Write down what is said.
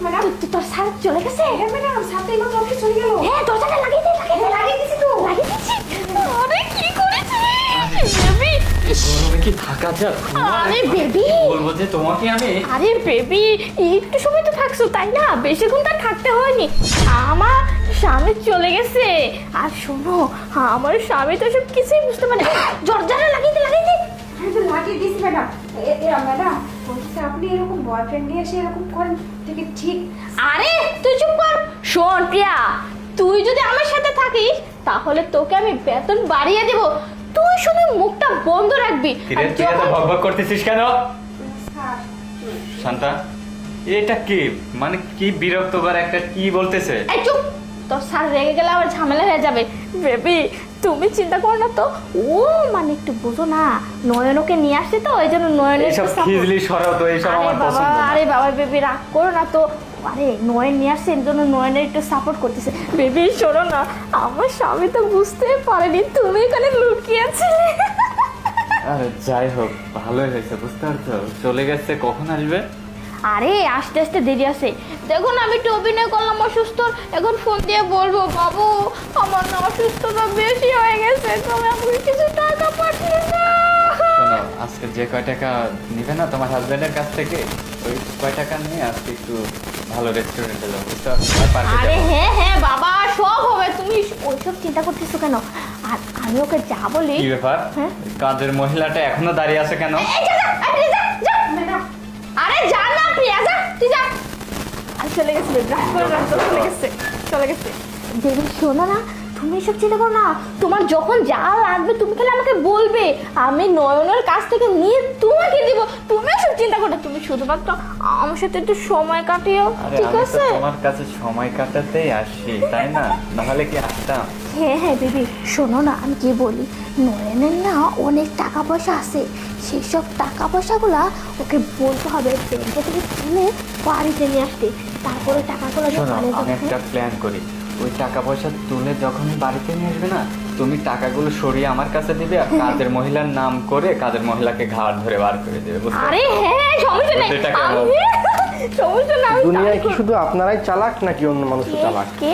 Madam তোর sir চলে গেছে? হ্যাঁ ম্যাডাম, সাথে মাত্র অফিস চলে গেল। হ্যাঁ, দরজাটা লাগিয়ে দে, লাগিয়ে দিছি তো। লাগিয়ে দিচ্ছি। আরে কি করেছিস বেবি? গরমে কি থাকা যায়? আরে বেবি, বলবো যে তোমাকে আমি আরে বেবি একটু সময় তো থাকছো তাই না, বেশিক্ষণ তো আর থাকতে হয়নি। আমার স্বামী চলে গেছে। আর শোনো, আমার স্বামী তো সব কিছুই বুঝতে পারে। দরজাটা লাগিয়ে দে, লাগিয়ে দে। আমি তো লাগিয়ে দিয়েছি ম্যাডাম। ম্যাডাম বলছি, আপনি এরকম বয়ফ্রেন্ড নিয়ে এসে এরকম করেন থেকে ঠিক? আরে তুই চুপ কর। শোন প্রিয়া, তুই যদি আমার সাথে থাকিস তাহলে তোকে আমি বেতন বাড়িয়ে দেব। তুই শুধু মুখটা বন্ধ রাখবি। কিরে, আর তুই এত যখন- ভগভগ করতেছিস কেন? স্যার শান্তা, এটা কি মানে কি বিরক্তকর একটা কি বলতেছে? এই চুপ, তোর স্যার রেগে গেলে আবার ঝামেলা হয়ে যাবে। বেবি তুমি চিন্তা করো না তো, ও মানে একটু বুঝো না, নয়নকে নিয়ে আসছে তো ওই জন্য নয়নের এইসব একটু support- খিজলি সরাও তো, এইসব আরে আমার বাবা, পছন্দ না। আরে বাবা বেবি রাগ করো না তো। আরে নয়ন নিয়ে আসছে এর জন্য নয়নের একটু সাপোর্ট করতেছে। বেবি শোনো না, আমার স্বামী তো বুঝতে পারেনি তুমি এখানে লুকিয়েছিলে। আরে যাই হোক, ভালোই হয়েছে, বুঝতে পারছো? চলে গেছে, কখন আসবে? আরে আস্তে আস্তে দেরি আছে। দেখুন আমি একটু অভিনয় করলাম অসুস্থ, এখন ফোন দিয়ে বলবো বাবু আমার না অসুস্থতা বেশি হয়ে গেছে, তুমি আমাকে কিছু টাকা পাঠিয়ে দাও। শোনো, আজকে যে কয় টাকা নিবে না তোমার হাজবেন্ডের কাছ থেকে, ওই কয় টাকা নিয়ে আজকে একটু ভালো রেস্টুরেন্টে যাবো, বুঝতে পারছো? আর পার্কে আরে যাবো। হ্যাঁ হ্যাঁ বাবা, সব হবে, তুমি ওইসব চিন্তা করতেছো কেন? আর আমি ওকে যা বলি। কি ব্যাপার? হ্যাঁ? কাজের মহিলাটা এখনো দাঁড়িয়ে আছে কেন? এই যা, যা, আরে যা, যা। ম্যাডাম, আরে যা না প্রিয়া, যা তুই যা। আর চলে গেছে, চলে গেছে, চলে গেছে। দেবী শোনো না, তুমি এসব চিন্তা করো না। তোমার যখন যা লাগবে তুমি খালি আমাকে বলবে, আমি নয়নের কাছ থেকে নিয়ে তোমাকে দিব। তুমি এসব চিন্তা করো না, তুমি শুধুমাত্র আমার সাথে একটু সময় কাটিও, আরে ঠিক আমি তো আছে? তোমার কাছে সময় কাটাতেই আসি, তাই না? নাহলে কি আসতাম? হ্যাঁ হ্যাঁ বেবি শোনো না, আমি কি বলি, নয়নের না অনেক টাকা পয়সা আছে, সেই সব টাকা পয়সাগুলা ওকে বলতে হবে ব্যাংকে থেকে তুলে বাড়িতে নিয়ে আসতে, তারপরে টাকাগুলো নিয়ে শোনো, পালিয়ে আমি যাবে। একটা প্ল্যান করি। ওই টাকা পয়সা তুলে যখনই বাড়িতে নিয়ে আসবে না, তুমি টাকাগুলো সরিয়ে আমার কাছে দিবে, আর কাজের মহিলার নাম করে কাজের মহিলাকে ঘাট ধরে বার করে দেবে, বুঝতে পারছো? আরে হ্যাঁ সমস্যা নেই, বুদ্ধিটা কেমন? আমি সমস্যা না, আমি দুনিয়ায় তাই কি করব। শুধু আপনারাই চালাক নাকি অন্য মানুষও চালাক? কে